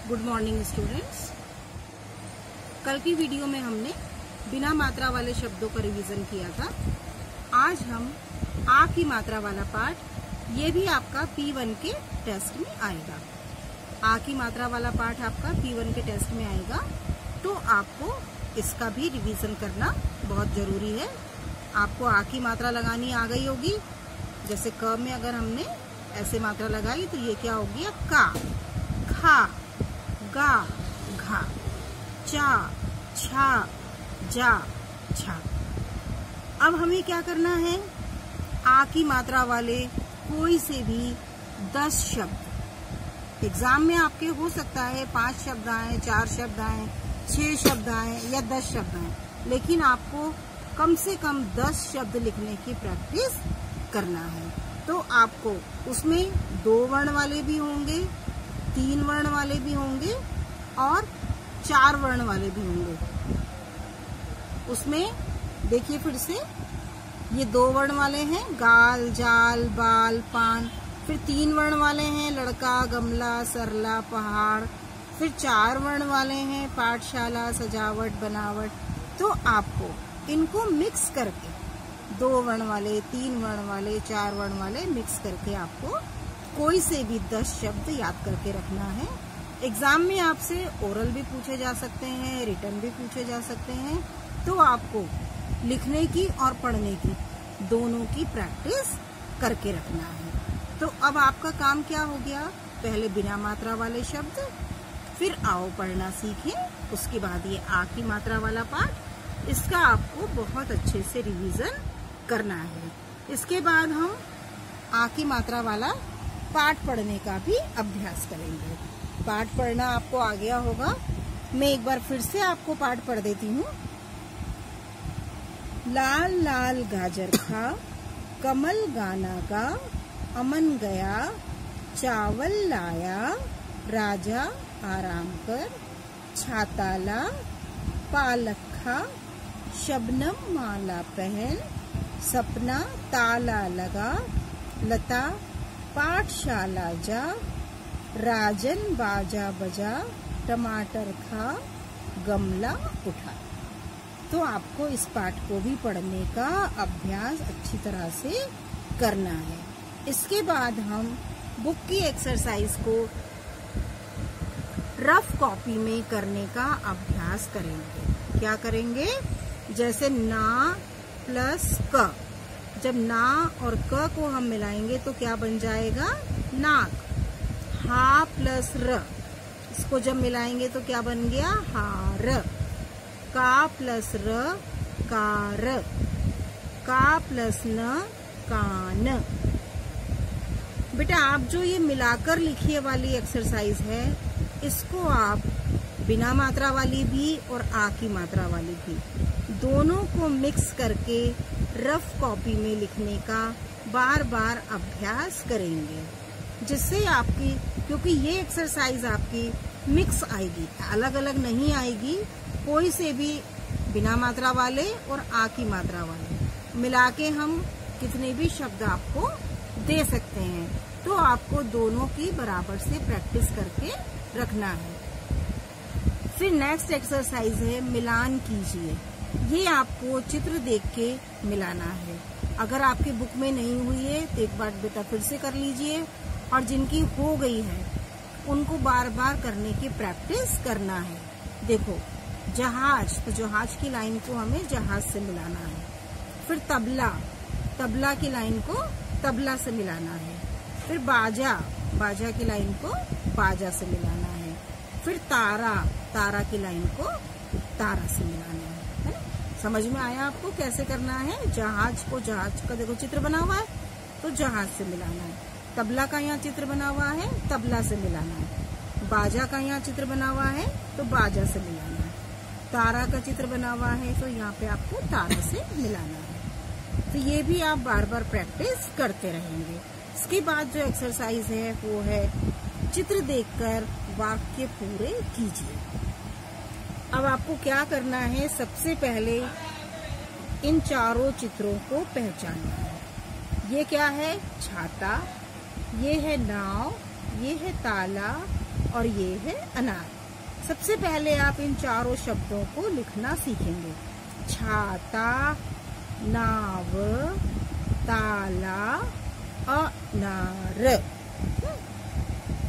Good morning students. कल की video में हमने बिना मात्रा वाले शब्दों का रिवीजन किया था। आज हम आ की मात्रा वाला पार्ट, ये भी आपका P1 के टेस्ट में आएगा। आ की मात्रा वाला पार्ट आपका P1 के टेस्ट में आएगा, तो आपको इसका भी रिवीजन करना बहुत जरूरी है। आपको आ की मात्रा लगानी आ गई होगी। जैसे क में अगर हमने ऐसे मात्रा लगाई तो ये क्या हो गया? का, खा, गा, घा, चा, छा, जा, छा। अब हमें क्या करना है? आ की मात्रा वाले कोई से भी 10 शब्द, एग्जाम में आपके हो सकता है 5 शब्द आए, 4 शब्द आए, 6 शब्द आए या 10 शब्द आए, लेकिन आपको कम से कम 10 शब्द लिखने की प्रैक्टिस करना है। तो आपको उसमें 2 वर्ण वाले भी होंगे, 3 वर्ण वाले भी होंगे और 4 वर्ण वाले भी होंगे। उसमें देखिए फिर से, ये 2 वर्ण वाले हैं, गाल, जाल, बाल, पान। फिर 3 वर्ण वाले हैं, लड़का, गमला, सरला, पहाड़। फिर 4 वर्ण वाले हैं, पाठशाला, सजावट, बनावट। तो आपको इनको मिक्स करके 2 वर्ण वाले, 3 वर्ण वाले, 4 वर्ण वाले मिक्स करके आपको कोई से भी 10 शब्द याद करके रखना है। एग्जाम में आपसे ओरल भी पूछे जा सकते हैं, रिटन भी पूछे जा सकते हैं। तो आपको लिखने की और पढ़ने की दोनों की प्रैक्टिस करके रखना है। तो अब आपका काम क्या हो गया? पहले बिना मात्रा वाले शब्द, फिर आओ पढ़ना सीखें। उसके बाद ये आ की मात्रा वाला पार्ट, इसका आपको बहुत अच्छे से रिवीजन करना है। इसके बाद हम आ की मात्रा वाला पाठ पढ़ने का भी अभ्यास करेंगे। पाठ पढ़ना आपको आ गया होगा। मैं एक बार फिर से आपको पाठ पढ़ देती हूँ। लाल लाल गाजर खा, कमल गाना गा, अमन गया, चावल लाया, राजा आराम कर, छाता ला, पालक खा, शबनम माला पहन, सपना ताला लगा, लता पाठशाला जा, राजन बाजा बजा, टमाटर खा, गमला उठा। तो आपको इस पाठ को भी पढ़ने का अभ्यास अच्छी तरह से करना है। इसके बाद हम बुक की एक्सरसाइज को रफ कॉपी में करने का अभ्यास करेंगे। क्या करेंगे? जैसे ना प्लस क, जब ना और क को हम मिलाएंगे तो क्या बन जाएगा? नाक। हा प्लस र, इसको जब मिलाएंगे तो क्या बन गया? हार। का प्लस र, कार। का प्लस न, कान। बेटा आप जो ये मिलाकर लिखिए वाली एक्सरसाइज है, इसको आप बिना मात्रा वाली भी और आ की मात्रा वाली भी, दोनों को मिक्स करके रफ कॉपी में लिखने का बार बार अभ्यास करेंगे, जिससे आपकी, क्योंकि ये एक्सरसाइज आपकी मिक्स आएगी, अलग अलग नहीं आएगी। कोई से भी बिना मात्रा वाले और आ की मात्रा वाले मिला के हम कितने भी शब्द आपको दे सकते हैं। तो आपको दोनों की बराबर से प्रैक्टिस करके रखना है। फिर नेक्स्ट एक्सरसाइज है मिलान कीजिए। ये आपको चित्र देख के मिलाना है। अगर आपकी बुक में नहीं हुई है तो एक बार बेटा फिर से कर लीजिए, और जिनकी हो गई है उनको बार बार करने की प्रैक्टिस करना है। देखो जहाज, तो जहाज की लाइन को हमें जहाज से मिलाना है। फिर तबला, तबला की लाइन को तबला से मिलाना है। फिर बाजा, बाजा की लाइन को बाजा से मिलाना है। फिर तारा, तारा की लाइन को तारा से मिलाना है। समझ में आया आपको कैसे करना है? जहाज को, जहाज का देखो चित्र बना हुआ है तो जहाज से मिलाना है। तबला का यहाँ चित्र बना हुआ है, तबला से मिलाना है। बाजा का यहाँ चित्र बना हुआ है तो बाजा से मिलाना है। तारा का चित्र बना हुआ है तो यहाँ पे आपको तारा से मिलाना है। तो ये भी आप बार बार प्रैक्टिस करते रहेंगे। इसके बाद जो एक्सरसाइज है वो है चित्र देखकर वाक्य पूरे कीजिए। अब आपको क्या करना है? सबसे पहले इन चारों चित्रों को पहचानना है। ये क्या है? छाता, ये है नाव, ये है ताला और ये है अनार। सबसे पहले आप इन चारों शब्दों को लिखना सीखेंगे। छाता, नाव, ताला, अनार।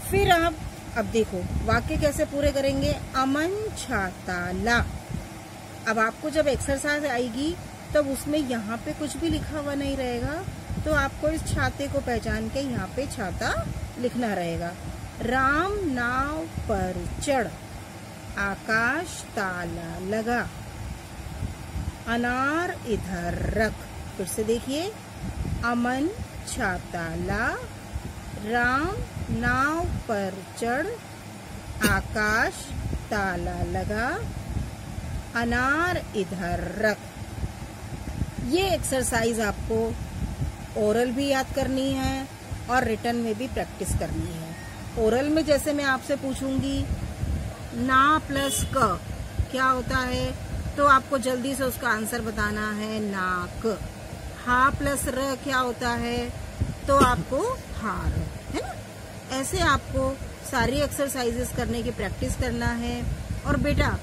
फिर आप अब देखो वाक्य कैसे पूरे करेंगे। अमन छाता ला। अब आपको जब एक्सरसाइज आएगी तब उसमें यहाँ पे कुछ भी लिखा हुआ नहीं रहेगा, तो आपको इस छाते को पहचान के यहाँ पे छाता लिखना रहेगा। राम नाव पर चढ़, आकाश ताला लगा, अनार इधर रख। फिर से देखिए, अमन छाता ला, राम नाव पर चढ़, आकाश ताला लगा, अनार इधर रख। ये एक्सरसाइज आपको ओरल भी याद करनी है और रिटन में भी प्रैक्टिस करनी है। ओरल में जैसे मैं आपसे पूछूंगी ना प्लस क क्या होता है, तो आपको जल्दी से उसका आंसर बताना है नाक। हा प्लस र क्या होता है, तो आपको हार, है ना। ऐसे आपको सारी एक्सरसाइजेस करने की प्रैक्टिस करना है। और बेटा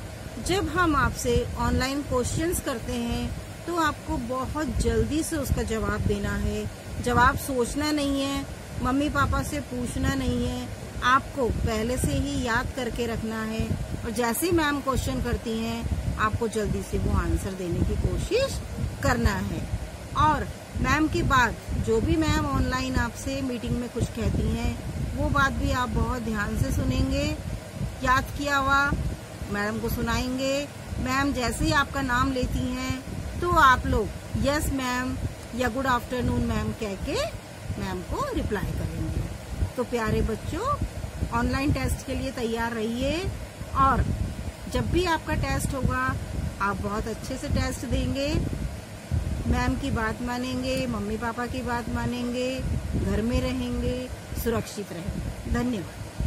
जब हम आपसे ऑनलाइन क्वेश्चंस करते हैं तो आपको बहुत जल्दी से उसका जवाब देना है। जवाब सोचना नहीं है, मम्मी पापा से पूछना नहीं है, आपको पहले से ही याद करके रखना है। और जैसे ही मैम क्वेश्चन करती हैं आपको जल्दी से वो आंसर देने की कोशिश करना है। और मैम की बात, जो भी मैम ऑनलाइन आपसे मीटिंग में कुछ कहती हैं वो बात भी आप बहुत ध्यान से सुनेंगे। याद किया हुआ मैडम को सुनाएंगे। मैम जैसे ही आपका नाम लेती हैं तो आप लोग यस मैम या गुड आफ्टरनून मैम कह के मैम को रिप्लाई करेंगे। तो प्यारे बच्चों, ऑनलाइन टेस्ट के लिए तैयार रहिए और जब भी आपका टेस्ट होगा आप बहुत अच्छे से टेस्ट देंगे, मैम की बात मानेंगे, मम्मी पापा की बात मानेंगे, घर में रहेंगे, सुरक्षित रहेंगे। धन्यवाद।